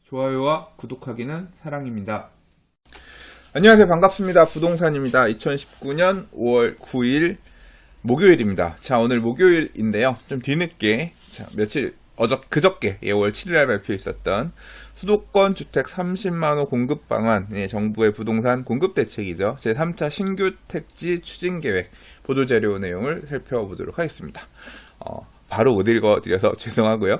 좋아요와 구독하기는 사랑입니다. 안녕하세요. 반갑습니다. 부동산입니다. 2019년 5월 9일 목요일입니다. 자, 오늘 목요일인데요. 좀 뒤늦게, 그저께 5월 7일날 발표해 있었던 수도권 주택 30만호 공급 방안, 정부의 부동산 공급 대책이죠. 제3차 신규 택지 추진 계획 보도자료 내용을 살펴보도록 하겠습니다. 바로 못 읽어드려서 죄송하고요.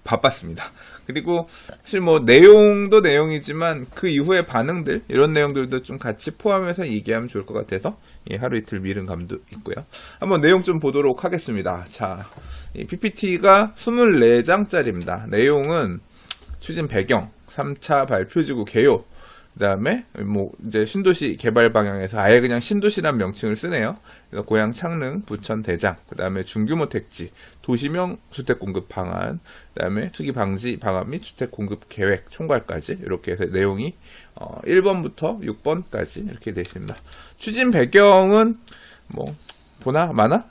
바빴습니다. 그리고 사실 내용도 내용이지만 그 이후의 반응들, 이런 내용들도 좀 같이 포함해서 얘기하면 좋을 것 같아서 하루 이틀 미룬 감도 있고요. 한번 내용 좀 보도록 하겠습니다. 자, 이 PPT가 24장짜리입니다. 내용은 추진 배경, 3차 발표지구 개요, 그 다음에 이제 신도시 개발 방향에서 아예 그냥 신도시란 명칭을 쓰네요. 그래서 고양 창릉, 부천 대장, 그 다음에 중규모 택지, 도시명 주택 공급 방안, 그 다음에 투기 방지 방안 및 주택 공급 계획 총괄까지 이렇게 해서 내용이 1번부터 6번까지 이렇게 되어 있습니다. 추진 배경은 보나 마나?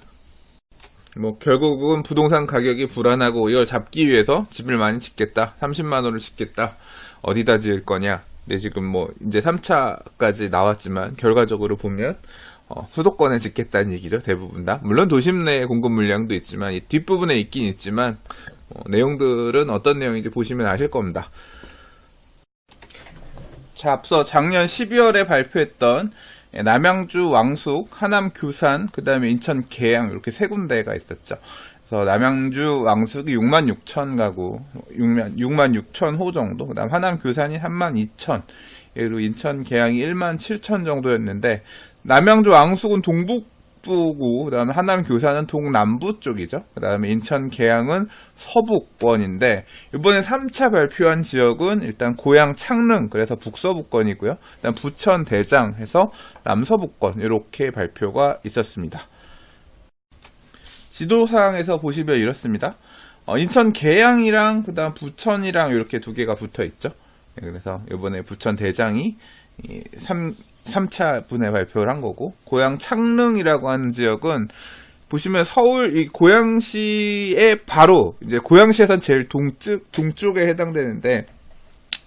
결국은 부동산 가격이 불안하고 이걸 잡기 위해서 집을 많이 짓겠다, 30만 원을 짓겠다, 어디다 지을 거냐. 네, 지금 이제 3차까지 나왔지만 결과적으로 보면 수도권에 짓겠다는 얘기죠. 대부분 다. 물론 도심 내 공급 물량도 있지만 이 뒷부분에 있긴 있지만 내용들은 어떤 내용인지 보시면 아실 겁니다. 자, 앞서 작년 12월에 발표했던 남양주 왕숙, 하남 규산, 그 다음에 인천 계양 이렇게 세 군데가 있었죠. 그래서 남양주 왕숙이 66,000 가구, 66,000호 정도, 그 다음 하남 규산이 32,000, 그리고 인천 계양이 17,000 정도였는데, 남양주 왕숙은 동북부고, 그 다음에 하남 규산은 동남부 쪽이죠. 그 다음에 인천 계양은 서북권인데, 이번에 3차 발표한 지역은 일단 고양 창릉, 그래서 북서부권이고요. 그다음 부천 대장 해서 남서부권, 이렇게 발표가 있었습니다. 지도상에서 보시면 이렇습니다. 인천 계양이랑 그다음 부천이랑 이렇게 두 개가 붙어 있죠. 그래서 이번에 부천 대장이 3차 분에 발표를 한 거고, 고양 창릉이라고 하는 지역은 보시면 서울 이 고양시에 바로 이제 고양시에선 제일 동쪽에 해당되는데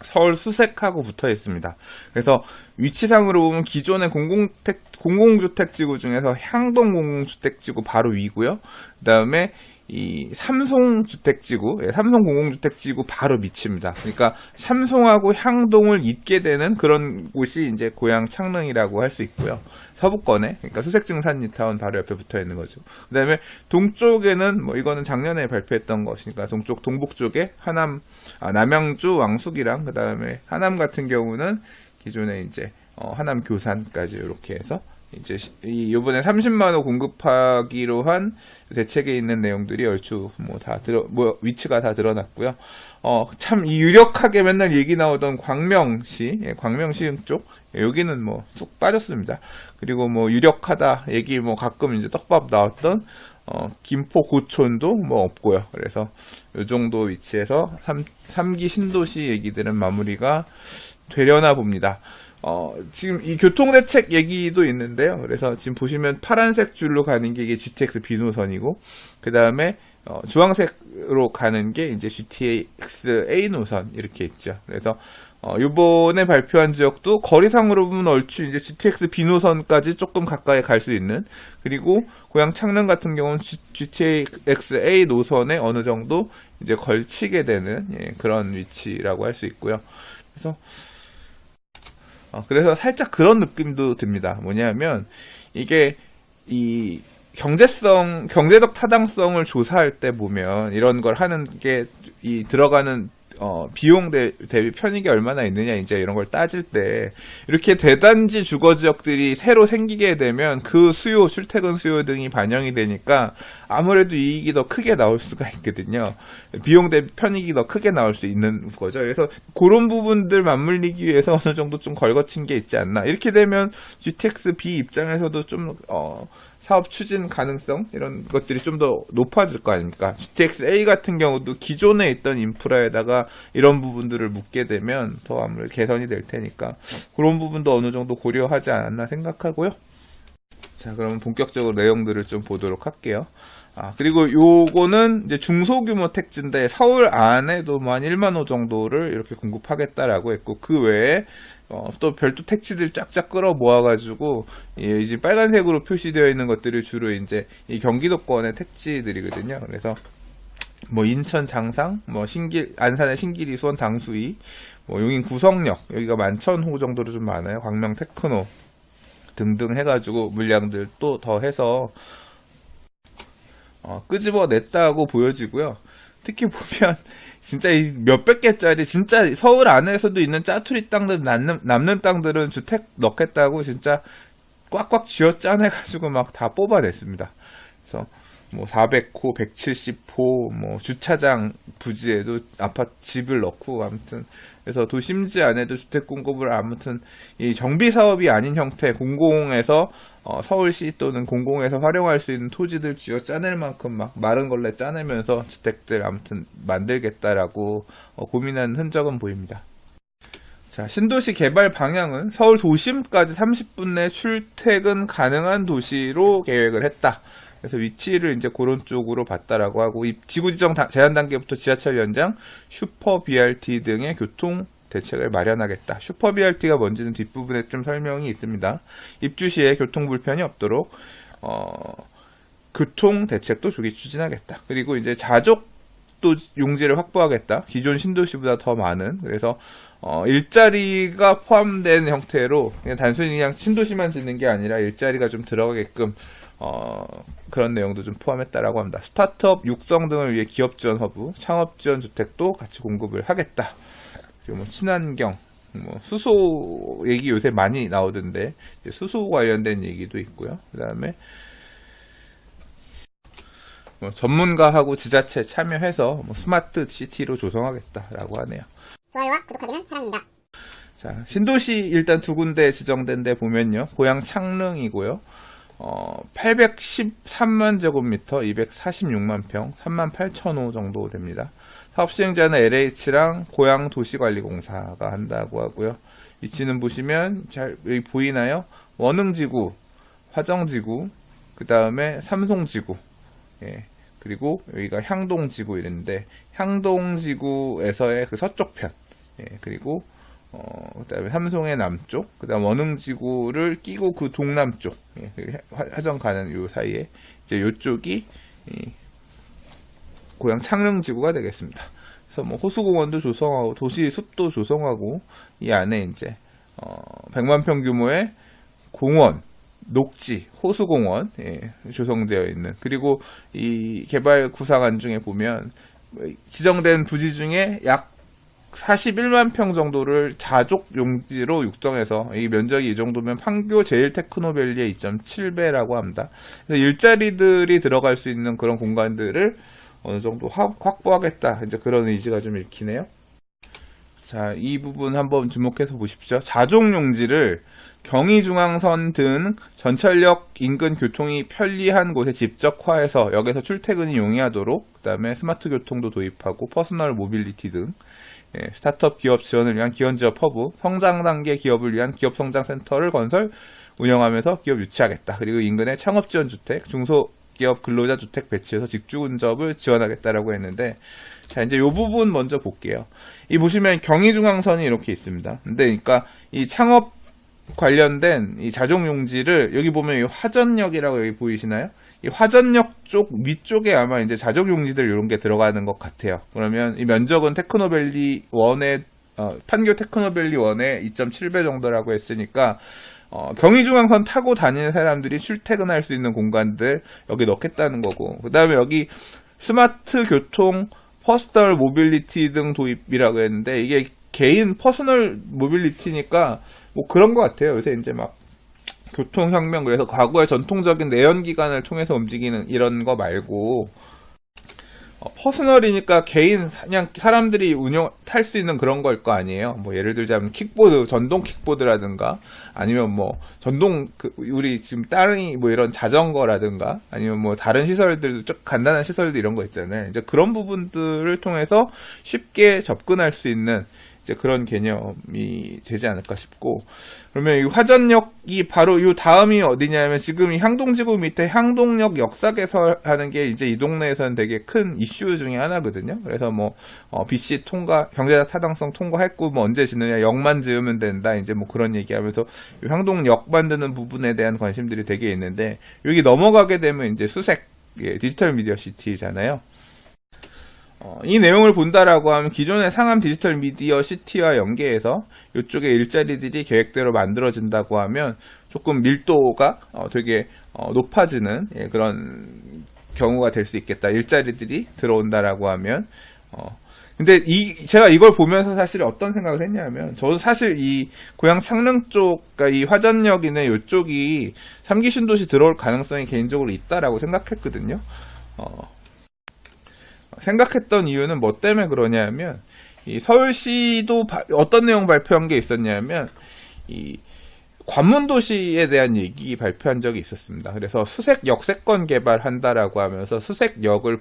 서울 수색하고 붙어 있습니다. 그래서 위치상으로 보면 기존의 공공주택지구 중에서 향동 공공주택지구 바로 위고요. 그 다음에 이 삼송주택지구, 삼송 공공주택지구 바로 밑입니다. 그러니까 삼송하고 향동을 잇게 되는 그런 곳이 이제 고양 창릉이라고 할 수 있고요. 서부권에, 그러니까 수색증산 뉴타운 바로 옆에 붙어 있는 거죠. 그 다음에 동쪽에는 이거는 작년에 발표했던 것이니까 동북 쪽에 남양주 왕숙이랑 그 다음에 하남 같은 경우는 기존에 이제 하남 교산까지 이렇게 해서 이제 이번에 30만 호 공급하기로 한 대책에 있는 내용들이 얼추 위치가 다 드러났고요. 참 유력하게 맨날 얘기 나오던 광명시 쪽 여기는 쑥 빠졌습니다. 그리고 유력하다 얘기 가끔 이제 떡밥 나왔던 김포 고촌도 없고요. 그래서 이 정도 위치에서 3기 신도시 얘기들은 마무리가 되려나 봅니다. 지금 이 교통대책 얘기도 있는데요. 그래서 지금 보시면 파란색 줄로 가는 게 이게 GTX B노선이고, 그 다음에 주황색으로 가는 게 이제 GTX A 노선 이렇게 있죠. 그래서 이번에 발표한 지역도 거리상으로 보면 얼추 이제 GTX B노선까지 조금 가까이 갈 수 있는, 그리고 고양 창릉 같은 경우는 GTX A 노선에 어느 정도 이제 걸치게 되는 그런 위치라고 할 수 있고요. 그래서 살짝 그런 느낌도 듭니다. 뭐냐면 이게 이 경제적 타당성을 조사할 때 보면 이런 걸 하는 게 이 들어가는 비용 대비 편익이 얼마나 있느냐, 이제 이런 걸 따질 때 이렇게 대단지 주거 지역들이 새로 생기게 되면 그 수요, 출퇴근 수요 등이 반영이 되니까 아무래도 이익이 더 크게 나올 수가 있거든요. 비용 대비 편익이 더 크게 나올 수 있는 거죠. 그래서 그런 부분들 맞물리기 위해서 어느 정도 좀 걸거친 게 있지 않나. 이렇게 되면 GTX B 입장에서도 좀 사업 추진 가능성 이런 것들이 좀 더 높아질 거 아닙니까? GTX A 같은 경우도 기존에 있던 인프라에다가 이런 부분들을 묻게 되면 더 아무래도 개선이 될 테니까 그런 부분도 어느 정도 고려하지 않았나 생각하고요. 자, 그러면 본격적으로 내용들을 좀 보도록 할게요. 그리고 요거는 이제 중소규모 택지인데 서울 안에도 한 1만 호 정도를 이렇게 공급하겠다라고 했고, 그 외에 또 별도 택지들 쫙쫙 끌어 모아가지고, 이제 빨간색으로 표시되어 있는 것들이 주로 이제 이 경기도권의 택지들이거든요. 그래서 뭐 인천 장상, 뭐 안산의 신길이, 수원 당수이, 뭐 용인 구성역, 여기가 11,000호 정도로 좀 많아요. 광명 테크노 등등 해가지고 물량들 또 더해서 끄집어냈다고 보여지고요. 특히 보면 진짜 이 몇백 개짜리, 진짜 서울 안에서도 있는 짜투리 땅들, 남는 땅들은 주택 넣겠다고 진짜 꽉꽉 쥐어 짜내가지고 막 다 뽑아냈습니다. 그래서 뭐 400호, 170호, 뭐 주차장 부지에도 아파트 집을 넣고, 아무튼 그래서 도심지 안에도 주택 공급을, 아무튼 이 정비 사업이 아닌 형태, 공공에서 서울시 또는 공공에서 활용할 수 있는 토지들 쥐어 짜낼 만큼 막 마른 걸레 짜내면서 주택들 아무튼 만들겠다라고 고민하는 흔적은 보입니다. 자, 신도시 개발 방향은 서울 도심까지 30분 내 출퇴근 가능한 도시로 계획을 했다. 그래서 위치를 이제 그런 쪽으로 봤다라고 하고, 이 지구 지정 제한 단계부터 지하철 연장, 슈퍼 BRT 등의 교통 대책을 마련하겠다. 슈퍼 BRT가 뭔지는 뒷부분에 좀 설명이 있습니다. 입주 시에 교통 불편이 없도록 교통 대책도 추진하겠다. 그리고 이제 자족도 용지를 확보하겠다. 기존 신도시보다 더 많은, 그래서 일자리가 포함된 형태로 단순히 그냥 신도시만 짓는 게 아니라 일자리가 좀 들어가게끔 그런 내용도 좀 포함했다라고 합니다. 스타트업 육성 등을 위해 기업 지원 허브, 창업 지원 주택도 같이 공급을 하겠다. 그리고 뭐 친환경, 뭐 수소 얘기 요새 많이 나오던데 수소 관련된 얘기도 있고요. 그다음에 뭐 전문가하고 지자체 참여해서 뭐 스마트 시티로 조성하겠다라고 하네요. 좋아요와 구독하기는 사랑입니다. 자, 신도시 일단 두 군데 지정된 데 보면요. 고양 창릉이고요. 813만 제곱미터, 246만 평, 38,000호 정도 됩니다. 사업 시행자는 LH랑 고양도시관리공사가 한다고 하고요. 위치는 보시면 잘 여기 보이나요? 원흥지구, 화정지구, 그 다음에 삼송지구, 그리고 여기가 향동지구 이랬는데, 향동지구에서의 그 서쪽 편, 그리고 그 다음에 삼송의 남쪽, 그 다음 원흥지구를 끼고 그 동남쪽, 화정 가는 요 사이에, 이제 요쪽이 고양 창릉지구가 되겠습니다. 그래서 뭐 호수공원도 조성하고, 도시 숲도 조성하고, 이 안에 이제, 100만 평 규모의 공원, 녹지, 호수공원, 조성되어 있는, 그리고 이 개발 구상안 중에 보면, 지정된 부지 중에 약 41만 평 정도를 자족 용지로 육성해서, 이 면적이 이 정도면 판교 제일 테크노밸리의 2.7배라고 합니다. 그래서 일자리들이 들어갈 수 있는 그런 공간들을 어느 정도 확보하겠다. 이제 그런 의지가 좀 읽히네요. 자, 이 부분 한번 주목해서 보십시오. 자족 용지를 경의중앙선 등 전철역 인근 교통이 편리한 곳에 집적화해서 역에서 출퇴근이 용이하도록, 그 다음에 스마트 교통도 도입하고 퍼스널 모빌리티 등, 스타트업 기업 지원을 위한 기원지역 허브, 성장 단계 기업을 위한 기업 성장 센터를 건설, 운영하면서 기업 유치하겠다. 그리고 인근에 창업 지원 주택, 중소기업 근로자 주택 배치해서 직주 근접을 지원하겠다라고 했는데, 자, 이제 요 부분 먼저 볼게요. 이 보시면 경의중앙선이 이렇게 있습니다. 근데 그러니까 이 창업 관련된 이 자족 용지를 여기 보면 이 화전역이라고 여기 보이시나요? 이 화전역 쪽 위쪽에 아마 이제 자족 용지들 이런 게 들어가는 것 같아요. 그러면 이 면적은 테크노밸리 1의 판교 테크노밸리 1의 2.7배 정도라고 했으니까 경의중앙선 타고 다니는 사람들이 출퇴근할 수 있는 공간들 여기 넣겠다는 거고, 그 다음에 여기 스마트 교통, 퍼스널 모빌리티 등 도입이라고 했는데, 이게 개인 퍼스널 모빌리티니까 뭐 그런 것 같아요. 요새 이제 막 교통혁명, 그래서 과거의 전통적인 내연기관을 통해서 움직이는 이런 거 말고, 퍼스널이니까 개인, 그냥 사람들이 탈 수 있는 그런 걸 거 아니에요. 뭐 예를 들자면 킥보드, 전동 킥보드라든가, 아니면 뭐 우리 지금 따릉이 뭐 이런 자전거라든가, 아니면 뭐 다른 시설들도 쭉 간단한 시설들 이런 거 있잖아요. 이제 그런 부분들을 통해서 쉽게 접근할 수 있는 이제 그런 개념이 되지 않을까 싶고, 그러면 이 화전역이 바로 이 다음이 어디냐면 지금 이 향동지구 밑에 향동역 역사개설하는 게 이제 이 동네에서는 되게 큰 이슈 중에 하나거든요. 그래서 뭐 BC 통과, 경제적 타당성 통과했고 뭐 언제 짓느냐, 역만 지으면 된다, 이제 뭐 그런 얘기하면서 이 향동역 만드는 부분에 대한 관심들이 되게 있는데, 여기 넘어가게 되면 이제 수색, 디지털 미디어 시티잖아요. 이 내용을 본다라고 하면 기존의 상암 디지털 미디어 시티와 연계해서 이쪽에 일자리들이 계획대로 만들어진다고 하면 조금 밀도가 되게 높아지는 그런 경우가 될 수 있겠다. 일자리들이 들어온다라고 하면. 근데 제가 이걸 보면서 사실 어떤 생각을 했냐면, 저도 사실 이 고향 창릉 쪽, 그러니까 이 화전역이나 이쪽이 3기 신도시 들어올 가능성이 개인적으로 있다라고 생각했거든요. 생각했던 이유는 뭐 때문에 그러냐면, 이 서울시도 어떤 내용 발표한 게 있었냐면, 이 관문도시에 대한 얘기 발표한 적이 있었습니다. 그래서 수색 역세권 개발한다라고 하면서 수색역을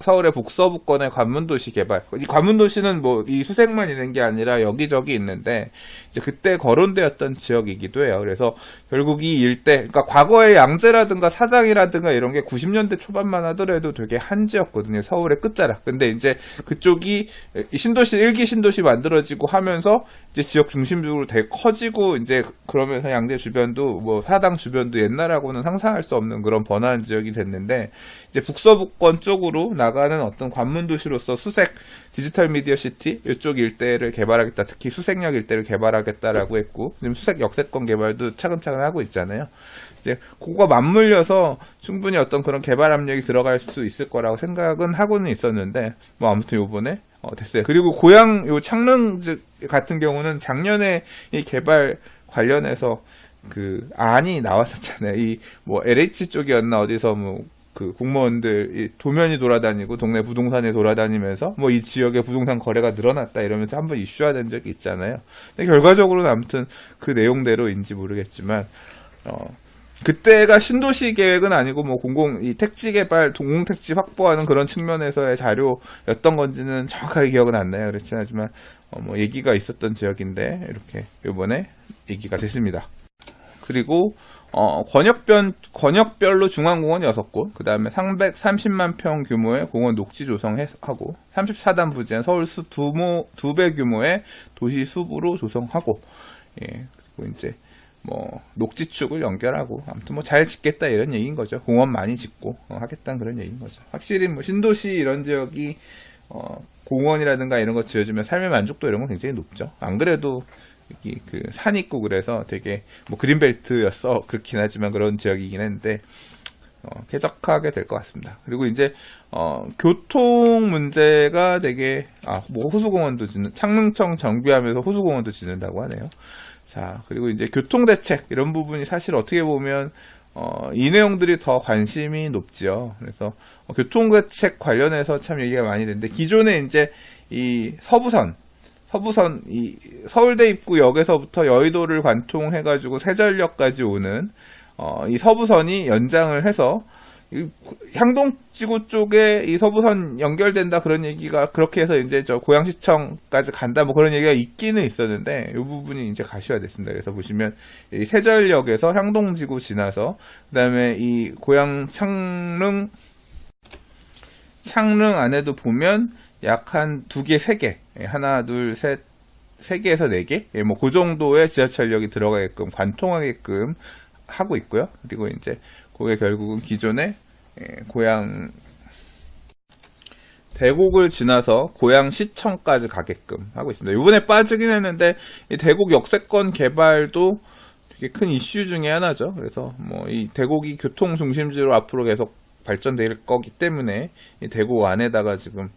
서울의 북서부권의 관문도시 개발. 이 관문도시는 뭐 이 수색만 있는 게 아니라 여기저기 있는데, 이제 그때 거론되었던 지역이기도 해요. 그래서 결국 이 일대, 그러니까 과거의 양재라든가 사당이라든가 이런 게 90년대 초반만 하더라도 되게 한지였거든요. 서울의 끝자락. 근데 이제 그쪽이 신도시, 1기 신도시 만들어지고 하면서 이제 지역 중심적으로 되게 커지고, 이제 그러면서 양재 주변도 뭐 사당 주변도 옛날하고는 상상할 수 없는 그런 번화한 지역이 됐는데, 이제 북서부권 쪽으로 나가는 어떤 관문 도시로서 수색 디지털 미디어 시티 이쪽 일대를 개발하겠다, 특히 수색역 일대를 개발하겠다라고 했고, 지금 수색 역세권 개발도 차근차근 하고 있잖아요. 이제 그거 맞물려서 충분히 어떤 그런 개발 압력이 들어갈 수 있을 거라고 생각은 하고는 있었는데, 뭐 아무튼 요번에 됐어요. 그리고 고향 요 창릉 같은 경우는 작년에 이 개발 관련해서 그 안이 나왔었잖아요. 이 뭐 LH 쪽이었나 어디서 뭐 그 공무원들 도면이 돌아다니고 동네 부동산에 돌아다니면서 뭐 이 지역의 부동산 거래가 늘어났다 이러면서 한번 이슈화된 적이 있잖아요. 근데 결과적으로는 아무튼 그 내용대로인지 모르겠지만 그때가 신도시 계획은 아니고 뭐 이 택지 개발, 공공택지 확보하는 그런 측면에서의 자료였던 건지는 정확하게 기억은 안 나요. 그렇긴 하지만 뭐 얘기가 있었던 지역인데 이렇게 요번에 얘기가 됐습니다. 그리고 권역별로 중앙공원 6곳, 그 다음에 330만 평 규모의 공원 녹지 조성하고 34단 부지의 서울수 2배 규모의 도시 수부로 조성하고, 그리고 이제 뭐 녹지축을 연결하고 아무튼 뭐 잘 짓겠다 이런 얘기인 거죠. 공원 많이 짓고 하겠다는 그런 얘기인 거죠. 확실히 뭐 신도시 이런 지역이 공원이라든가 이런 거 지어주면 삶의 만족도 이런 건 굉장히 높죠. 안 그래도 여기 그 산 있고 그래서 되게 뭐 그린벨트였어 그렇긴 하지만 그런 지역이긴 했는데 쾌적하게 될 것 같습니다. 그리고 이제 교통 문제가 되게 뭐 호수공원도 창릉청 정비하면서 호수공원도 짓는다고 하네요. 자, 그리고 이제 교통대책 이런 부분이 사실 어떻게 보면 이 내용들이 더 관심이 높지요. 그래서 교통대책 관련해서 참 얘기가 많이 되는데, 기존에 이제 이 서부선 이 서울대 입구역에서부터 여의도를 관통해가지고 세전역까지 오는 이 서부선이 연장을 해서 향동지구 쪽에 이 서부선 연결된다 그런 얘기가, 그렇게 해서 이제 저 고양시청까지 간다 뭐 그런 얘기가 있기는 있었는데, 이 부분이 이제 가시화됐습니다. 그래서 보시면 이 세전역에서 향동지구 지나서 그다음에 이 고양 창릉 안에도 보면 약 한 2개, 3개, 하나, 둘, 셋, 3개에서 4개, 뭐 그 정도의 지하철역이 들어가게끔 관통하게끔 하고 있고요. 그리고 이제 그게 결국은 기존의 고양 대곡을 지나서 고양시청까지 가게끔 하고 있습니다. 이번에 빠지긴 했는데 이 대곡 역세권 개발도 되게 큰 이슈 중에 하나죠. 그래서 뭐 이 대곡이 교통 중심지로 앞으로 계속 발전될 거기 때문에 이 대곡 안에다가 지금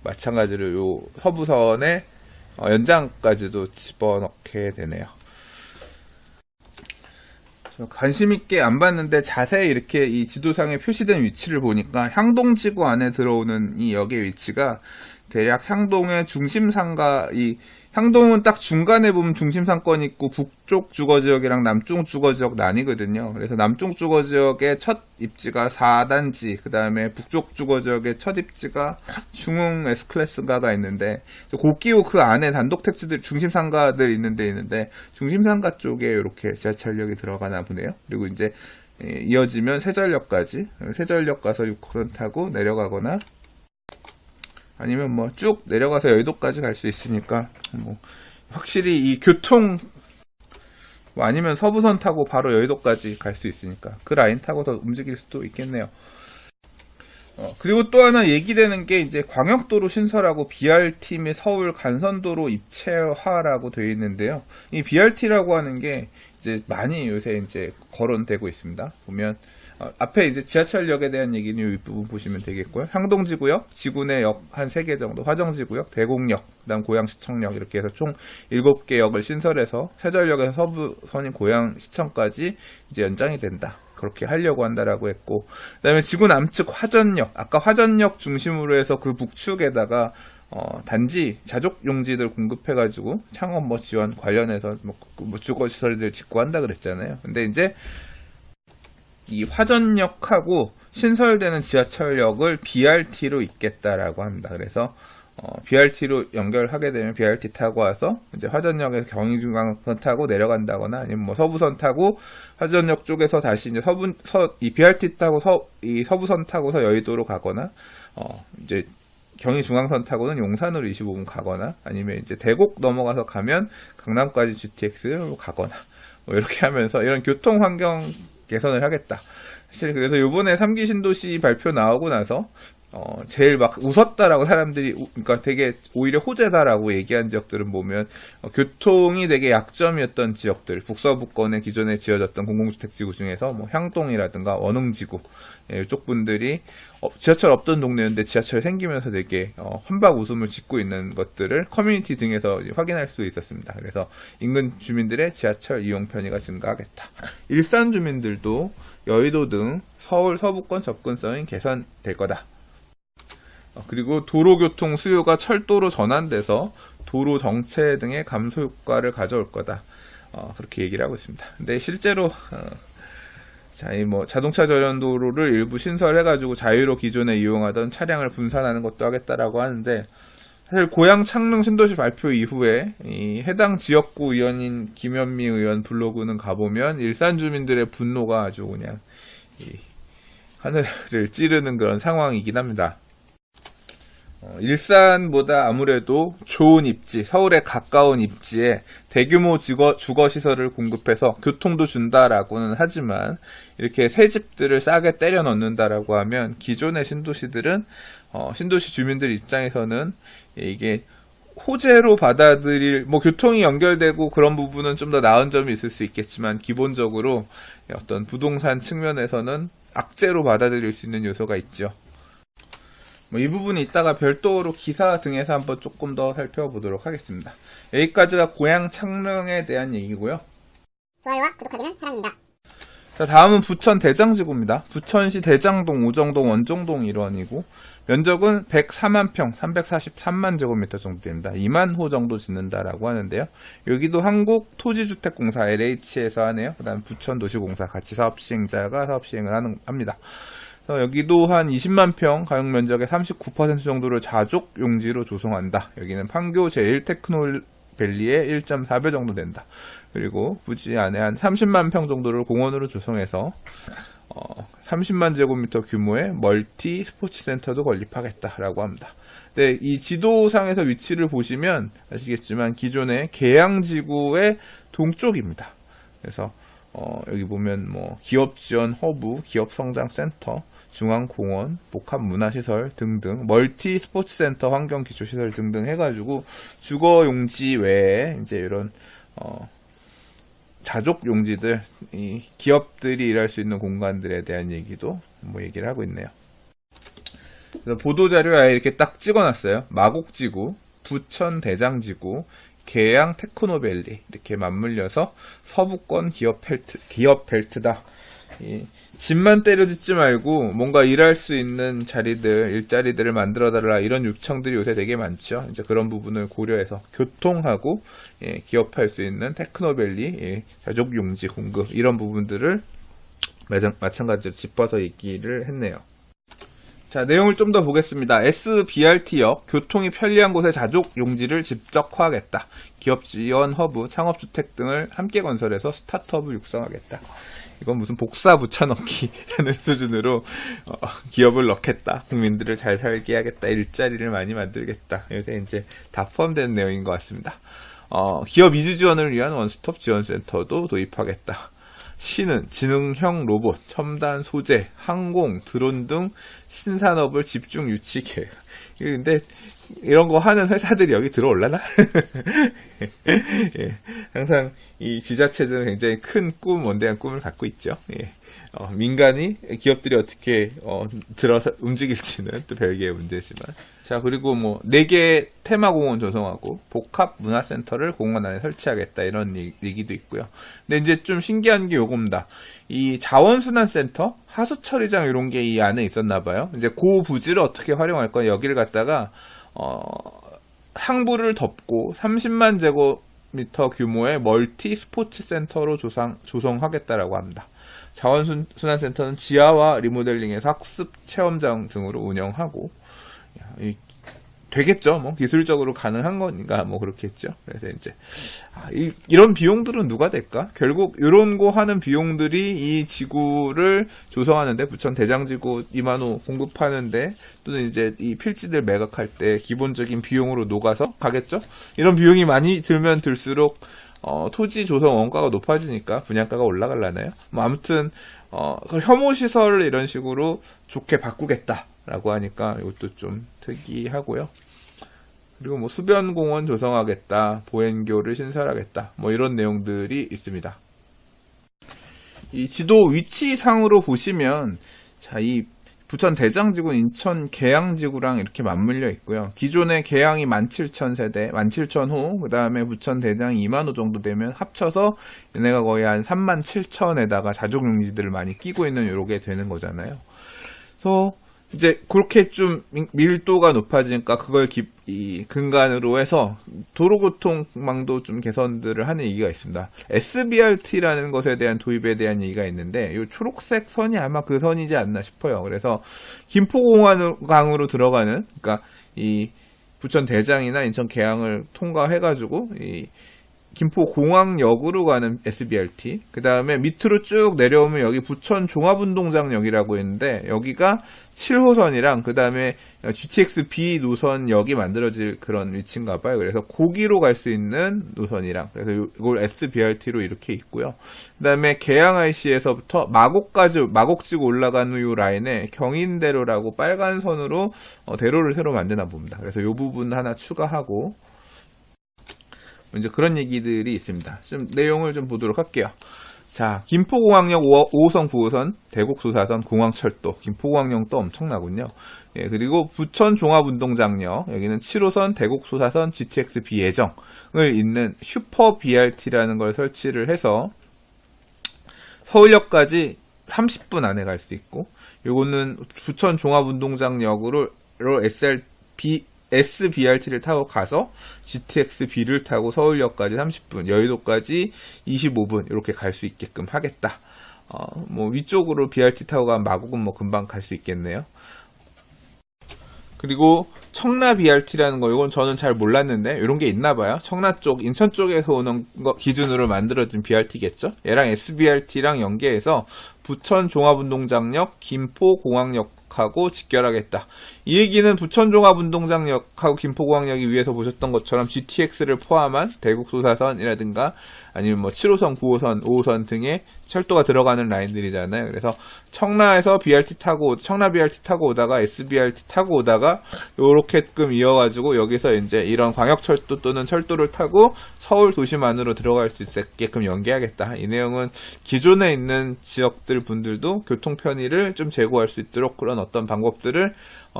마찬가지로 요 서부선의 연장까지도 집어넣게 되네요. 관심 있게 안 봤는데 자세히 이렇게 이 지도상에 표시된 위치를 보니까 향동지구 안에 들어오는 이 역의 위치가 대략 향동의 중심상가, 이 향동은 딱 중간에 보면 중심상권 있고 북쪽 주거지역이랑 남쪽 주거지역 나뉘거든요. 그래서 남쪽 주거지역의 첫 입지가 4단지, 그 다음에 북쪽 주거지역의 첫 입지가 중흥 S클래스가가 있는데, 곡기후 그 안에 단독 택지들, 중심상가들 있는데 중심상가 쪽에 이렇게 지하철역이 들어가나 보네요. 그리고 이제 이어지면 세전역까지, 세전역 가서 6호선 타고 내려가거나, 아니면 뭐 쭉 내려가서 여의도까지 갈 수 있으니까, 뭐 확실히 이 교통, 뭐 아니면 서부선 타고 바로 여의도까지 갈 수 있으니까 그 라인 타고 더 움직일 수도 있겠네요. 그리고 또 하나 얘기되는 게 이제 광역도로 신설하고 BRT 및 서울 간선도로 입체화라고 되어 있는데요. 이 BRT라고 하는 게 이제 많이 요새 이제 거론되고 있습니다. 보면 앞에 이제 지하철역에 대한 얘기는 이 부분 보시면 되겠고요. 향동지구역, 지구내 역 한 3개 정도, 화정지구역, 대곡역, 그다음 고양시청역 이렇게 해서 총 7개 역을 신설해서 세전역에서 서부선인 고양시청까지 이제 연장이 된다. 그렇게 하려고 한다라고 했고, 그다음에 지구 남측 화전역, 아까 화전역 중심으로 해서 그 북측에다가 단지 자족 용지들 공급해가지고 창업 뭐 지원 관련해서 뭐 주거 시설들 짓고 한다 그랬잖아요. 근데 이제 이 화전역하고 신설되는 지하철역을 BRT로 잇겠다라고 합니다. 그래서 BRT로 연결하게 되면 BRT 타고 와서 이제 화전역에서 경의중앙선 타고 내려간다거나, 아니면 뭐 서부선 타고 화전역 쪽에서 다시 이제 이 BRT 타고 이 서부선 타고서 여의도로 가거나, 이제 경의중앙선 타고는 용산으로 25분 가거나, 아니면 이제 대곡 넘어가서 가면 강남까지 GTX로 가거나, 뭐 이렇게 하면서 이런 교통 환경 개선을 하겠다. 사실 그래서 요번에 3기 신도시 발표 나오고 나서 제일 막 웃었다라고 사람들이, 그러니까 되게 오히려 호재다라고 얘기한 지역들은 보면 교통이 되게 약점이었던 지역들, 북서부권에 기존에 지어졌던 공공주택지구 중에서 뭐 향동이라든가 원흥지구, 이쪽 분들이 지하철 없던 동네였는데 지하철 생기면서 되게 혼밥 웃음을 짓고 있는 것들을 커뮤니티 등에서 확인할 수 있었습니다. 그래서 인근 주민들의 지하철 이용 편의가 증가하겠다. 일산 주민들도 여의도 등 서울 서부권 접근성이 개선될 거다. 그리고 도로교통 수요가 철도로 전환돼서 도로 정체 등의 감소 효과를 가져올 거다. 그렇게 얘기를 하고 있습니다. 근데 실제로 이 뭐 자동차 전용 도로를 일부 신설해가지고 자유로 기존에 이용하던 차량을 분산하는 것도 하겠다라고 하는데, 사실 고양 창릉 신도시 발표 이후에 이 해당 지역구 의원인 김현미 의원 블로그는 가보면 일산 주민들의 분노가 아주 그냥 하늘을 찌르는 그런 상황이긴 합니다. 일산보다 아무래도 좋은 입지, 서울에 가까운 입지에 대규모 주거시설을 공급해서 교통도 준다라고는 하지만, 이렇게 새 집들을 싸게 때려 넣는다라고 하면 기존의 신도시들은 신도시 주민들 입장에서는 이게 호재로 받아들일, 뭐 교통이 연결되고 그런 부분은 좀 더 나은 점이 있을 수 있겠지만, 기본적으로 어떤 부동산 측면에서는 악재로 받아들일 수 있는 요소가 있죠. 이 부분은 이따가 별도로 기사 등에서 한번 조금 더 살펴보도록 하겠습니다. 여기까지가 고양 창릉에 대한 얘기고요. 좋아요와 구독하기는 사랑입니다. 자, 다음은 부천 대장지구입니다. 부천시 대장동, 우정동, 원종동 일원이고, 면적은 104만 평, 343만 제곱미터 정도 됩니다. 2만 호 정도 짓는다라고 하는데요. 여기도 한국토지주택공사 LH에서 하네요. 그 다음 부천도시공사 같이 사업시행자가 사업시행을 합니다. 여기도 한 20만 평 가용 면적의 39% 정도를 자족 용지로 조성한다. 여기는 판교 제1테크노밸리의 1.4배 정도 된다. 그리고 부지 안에 한 30만 평 정도를 공원으로 조성해서 30만 제곱미터 규모의 멀티 스포츠 센터도 건립하겠다라고 합니다. 네, 이 지도상에서 위치를 보시면 아시겠지만 기존의 계양지구의 동쪽입니다. 그래서 여기 보면 뭐 기업 지원 허브, 기업 성장 센터, 중앙공원, 복합 문화시설 등등, 멀티 스포츠 센터, 환경 기초 시설 등등 해가지고 주거 용지 외에 이제 이런 자족 용지들, 이 기업들이 일할 수 있는 공간들에 대한 얘기도 뭐 얘기를 하고 있네요. 그래서 보도 자료에 이렇게 딱 찍어놨어요. 마곡지구, 부천 대장지구, 계양 테크노밸리 이렇게 맞물려서 서부권 기업 벨트다. 집만 때려짓지 말고 뭔가 일할 수 있는 자리들, 일자리들을 만들어달라 이런 요청들이 요새 되게 많죠. 이제 그런 부분을 고려해서 교통하고 기업할 수 있는 테크노밸리, 자족용지 공급 이런 부분들을 마찬가지로 짚어서 얘기를 했네요. 자, 내용을 좀 더 보겠습니다. SBRT역 교통이 편리한 곳에 자족 용지를 집적화하겠다. 기업 지원 허브, 창업주택 등을 함께 건설해서 스타트업을 육성하겠다. 이건 무슨 복사 붙여넣기라는 수준으로 기업을 넣겠다. 국민들을 잘 살게 하겠다. 일자리를 많이 만들겠다. 요새 이제 다 포함된 내용인 것 같습니다. 기업 이주 지원을 위한 원스톱 지원센터도 도입하겠다. 시는 지능형 로봇, 첨단 소재, 항공, 드론 등 신산업을 집중 유치 계획. 근데 이런 거 하는 회사들이 여기 들어올라나? 예, 항상 이 지자체들은 굉장히 큰 꿈, 원대한 꿈을 갖고 있죠. 예. 민간이, 기업들이 어떻게 들어서 움직일지는 또 별개의 문제지만. 자, 그리고 4개 테마공원 조성하고 복합 문화센터를 공원 안에 설치하겠다 이런 얘기도 있고요. 근데 이제 좀 신기한 게 요겁니다. 이 자원순환센터, 하수처리장 이런 게 이 안에 있었나 봐요. 이제 그 부지를 어떻게 활용할 거냐, 여기를 갖다가 상부를 덮고 30만 제곱미터 규모의 멀티 스포츠 센터로 조성하겠다라고 합니다. 자원순환센터는 지하와 리모델링에서 학습 체험장 등으로 운영하고, 되겠죠. 기술적으로 가능한 거니까 그렇겠죠. 그래서 이제 이런 비용들은 누가 댈까? 결국 이런 거 하는 비용들이 이 지구를 조성하는데, 부천 대장지구 2만 호 공급하는데, 또는 이제 이 필지들 매각할 때 기본적인 비용으로 녹아서 가겠죠. 이런 비용이 많이 들면 들수록 토지 조성 원가가 높아지니까 분양가가 올라가려나요? 아무튼 혐오시설을 이런 식으로 좋게 바꾸겠다라고 하니까 이것도 좀 특이하고요. 그리고 수변공원 조성하겠다, 보행교를 신설하겠다, 이런 내용들이 있습니다. 이 지도 위치상으로 보시면, 자, 이 부천 대장지구는 인천 계양지구랑 이렇게 맞물려 있고요. 기존의 계양이 17,000세대, 17,000호, 그 다음에 부천 대장이 2만호 정도 되면 합쳐서 얘네가 거의 한 37,000에다가 자족용지들을 많이 끼고 있는 요렇게 되는 거잖아요. 그래서 이제 그렇게 좀 밀도가 높아지니까 그걸 근간으로 해서 도로교통망도 좀 개선들을 하는 얘기가 있습니다. SBRT라는 것에 대한 도입에 대한 얘기가 있는데, 이 초록색 선이 아마 그 선이지 않나 싶어요. 그래서 김포공항으로 들어가는, 그러니까 이 부천 대장이나 인천 계양을 통과해가지고 이 김포공항역으로 가는 SBRT, 그 다음에 밑으로 쭉 내려오면 여기 부천 종합운동장역이라고 있는데, 여기가 7호선이랑 그 다음에 GTX-B 노선역이 만들어질 그런 위치인가 봐요. 그래서 거기로 갈 수 있는 노선이랑, 그래서 이걸 SBRT로 이렇게 있고요. 그 다음에 계양 IC에서부터 마곡지구 올라가는 이 라인에 경인대로라고 빨간 선으로 대로를 새로 만드나 봅니다. 그래서 이 부분 하나 추가하고, 이제 그런 얘기들이 있습니다. 좀 내용을 좀 보도록 할게요. 자, 김포공항역 5호선, 9호선, 대곡소사선, 공항철도, 김포공항역도 엄청나군요. 예, 그리고 부천 종합운동장역, 여기는 7호선, 대곡소사선, GTX-B 예정을 잇는 슈퍼 BRT라는 걸 설치를 해서 서울역까지 30분 안에 갈 수 있고, 요거는 부천 종합운동장역으로 SBRT를 타고 가서 GTX-B를 타고 서울역까지 30분, 여의도까지 25분 이렇게 갈 수 있게끔 하겠다. 위쪽으로 BRT 타고 가면 마곡은 금방 갈 수 있겠네요. 그리고 청라 BRT라는 거, 이건 저는 잘 몰랐는데 이런 게 있나 봐요. 청라 쪽, 인천 쪽에서 오는 거 기준으로 만들어진 BRT겠죠. 얘랑 SBRT랑 연계해서 부천 종합운동장역, 김포공항역하고 직결하겠다. 이 얘기는 부천 종합운동장역하고 김포공항역이 위에서 보셨던 것처럼 GTX를 포함한 대국소사선이라든가 아니면 7호선, 9호선, 5호선 등의 철도가 들어가는 라인들이잖아요. 그래서 청라 BRT 타고 오다가 SBRT 타고 오다가 요렇게끔 이어가지고 여기서 이제 이런 광역철도 또는 철도를 타고 서울 도심 안으로 들어갈 수 있게끔 연계하겠다. 이 내용은 기존에 있는 지역들 분들도 교통 편의를 좀 제고할 수 있도록 그런 어떤 방법들을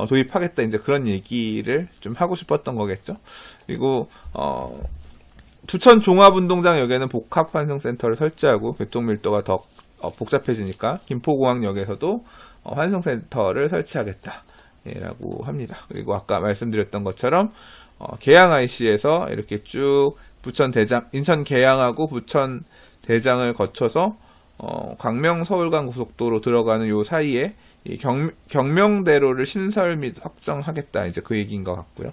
도입하겠다. 이제 그런 얘기를 좀 하고 싶었던 거겠죠. 그리고 부천 종합운동장역에는 복합환승센터를 설치하고 교통밀도가 더 복잡해지니까 김포공항역에서도 환승센터를 설치하겠다. 라고 합니다. 그리고 아까 말씀드렸던 것처럼 계양 IC에서 이렇게 쭉 부천 대장, 인천 계양하고 부천 대장을 거쳐서 광명 서울간 고속도로 들어가는 요 사이에 이 경명대로를 신설 및 확정하겠다. 이제 그 얘기인 것 같고요.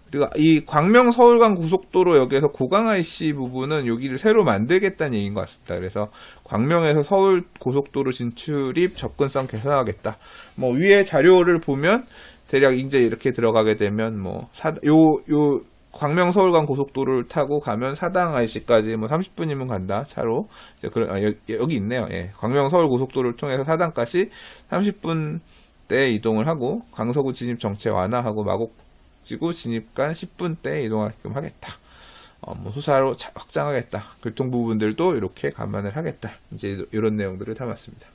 그리고 이 광명 서울간 고속도로 여기에서 고강 IC 부분은 여기를 새로 만들겠다는 얘기인 것 같습니다. 그래서 광명에서 서울 고속도로 진출입 접근성 개선하겠다. 뭐 위에 자료를 보면 대략 이제 이렇게 들어가게 되면 요 광명 서울간 고속도로를 타고 가면 사당 IC까지 30분이면 간다. 차로. 여기 있네요. 예. 광명 서울 고속도로를 통해서 사당까지 30분대 이동을 하고 강서구 진입 정체 완화하고 마곡지구 진입간 10분대 이동하게끔 하겠다. 수사로 확장하겠다. 교통 부분들도 이렇게 감안을 하겠다. 이제 이런 내용들을 담았습니다.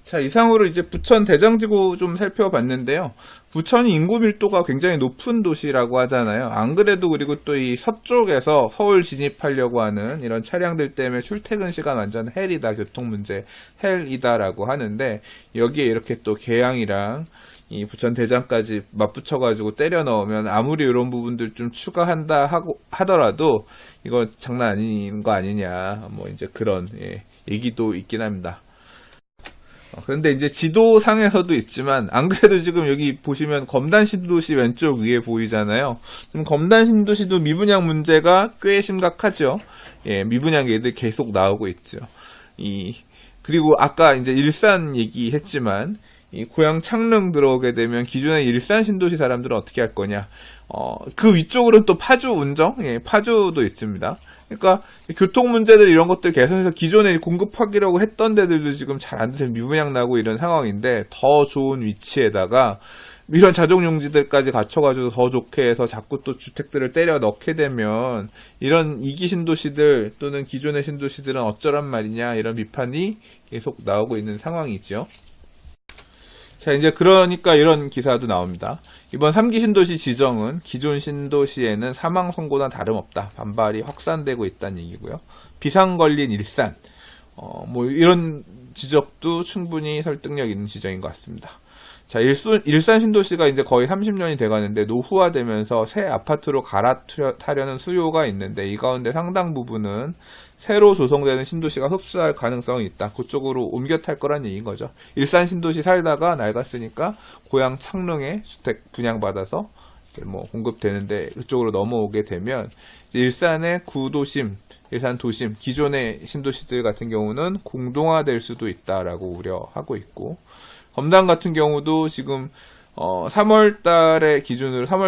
자, 이상으로 이제 부천 대장지구 좀 살펴봤는데요. 부천이 인구 밀도가 굉장히 높은 도시라고 하잖아요. 안 그래도 그리고 또 이 서쪽에서 서울 진입하려고 하는 이런 차량들 때문에 출퇴근 시간 완전 헬이다, 교통 문제 헬이다라고 하는데, 여기에 이렇게 또 계양이랑 이 부천 대장까지 맞붙여가지고 때려 넣으면 아무리 이런 부분들 좀 추가한다 하더라도 이거 장난 아닌 거 아니냐, 이제 그런 얘기도 있긴 합니다. 그런데 이제 지도상에서도 있지만, 안 그래도 지금 여기 보시면 검단 신도시 왼쪽 위에 보이잖아요. 지금 검단 신도시도 미분양 문제가 꽤 심각하죠. 미분양 얘들 계속 나오고 있죠. 그리고 아까 이제 일산 얘기했지만, 이 고양 창릉 들어오게 되면 기존의 일산 신도시 사람들은 어떻게 할 거냐. 그 위쪽으로는 또 파주 운정, 파주도 있습니다. 그러니까 교통 문제들 이런 것들 개선해서 기존에 공급하기라고 했던 데들도 지금 잘 안 돼서 미분양 나고 이런 상황인데, 더 좋은 위치에다가 이런 자족용지들까지 갖춰가지고 더 좋게 해서 자꾸 또 주택들을 때려 넣게 되면 이런 이기 신도시들 또는 기존의 신도시들은 어쩌란 말이냐, 이런 비판이 계속 나오고 있는 상황이죠. 자, 이제 그러니까 이런 기사도 나옵니다. 이번 3기 신도시 지정은 기존 신도시에는 사망 선고나 다름없다. 반발이 확산되고 있다는 얘기고요. 비상 걸린 일산. 이런 지적도 충분히 설득력 있는 지적인 것 같습니다. 자, 일산 신도시가 이제 거의 30년이 돼가는데 노후화되면서 새 아파트로 갈아타려는 수요가 있는데, 이 가운데 상당 부분은 새로 조성되는 신도시가 흡수할 가능성이 있다. 그쪽으로 옮겨 탈 거란 얘기인 거죠. 일산 신도시 살다가 낡았으니까 고향 창릉에 주택 분양받아서 공급되는데 그쪽으로 넘어오게 되면 일산의 구도심, 일산 도심, 기존의 신도시들 같은 경우는 공동화될 수도 있다라고 우려하고 있고, 검단 같은 경우도 지금 3월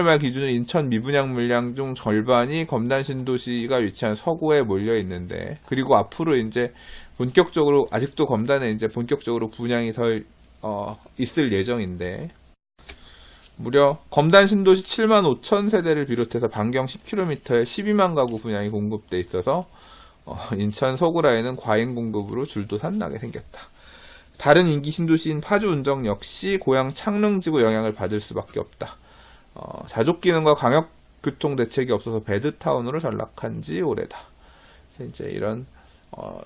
말 기준으로 인천 미분양 물량 중 절반이 검단 신도시가 위치한 서구에 몰려 있는데, 그리고 앞으로 이제 본격적으로, 아직도 검단에 이제 본격적으로 분양이 더 있을 예정인데, 무려 검단 신도시 7만 5천 세대를 비롯해서 반경 10km에 12만 가구 분양이 공급돼 있어서 인천 서구 라인은 과잉 공급으로 줄도산 나게 생겼다. 다른 인기 신도시인 파주 운정 역시 고양 창릉지구 영향을 받을 수밖에 없다. 자족 기능과 강역 교통 대책이 없어서 배드타운으로 전락한 지 오래다. 이제 이런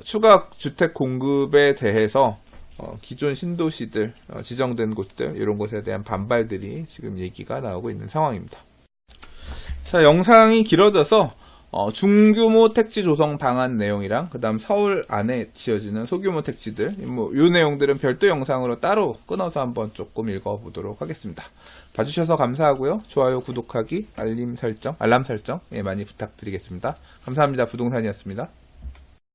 추가 주택 공급에 대해서 기존 신도시들, 지정된 곳들, 이런 곳에 대한 반발들이 지금 얘기가 나오고 있는 상황입니다. 자, 영상이 길어져서 중규모 택지 조성 방안 내용이랑 그 다음 서울 안에 지어지는 소규모 택지들, 요 내용들은 별도 영상으로 따로 끊어서 한번 조금 읽어보도록 하겠습니다. 봐주셔서 감사하고요. 좋아요, 구독하기, 알람 설정 많이 부탁드리겠습니다. 감사합니다. 부동산이었습니다.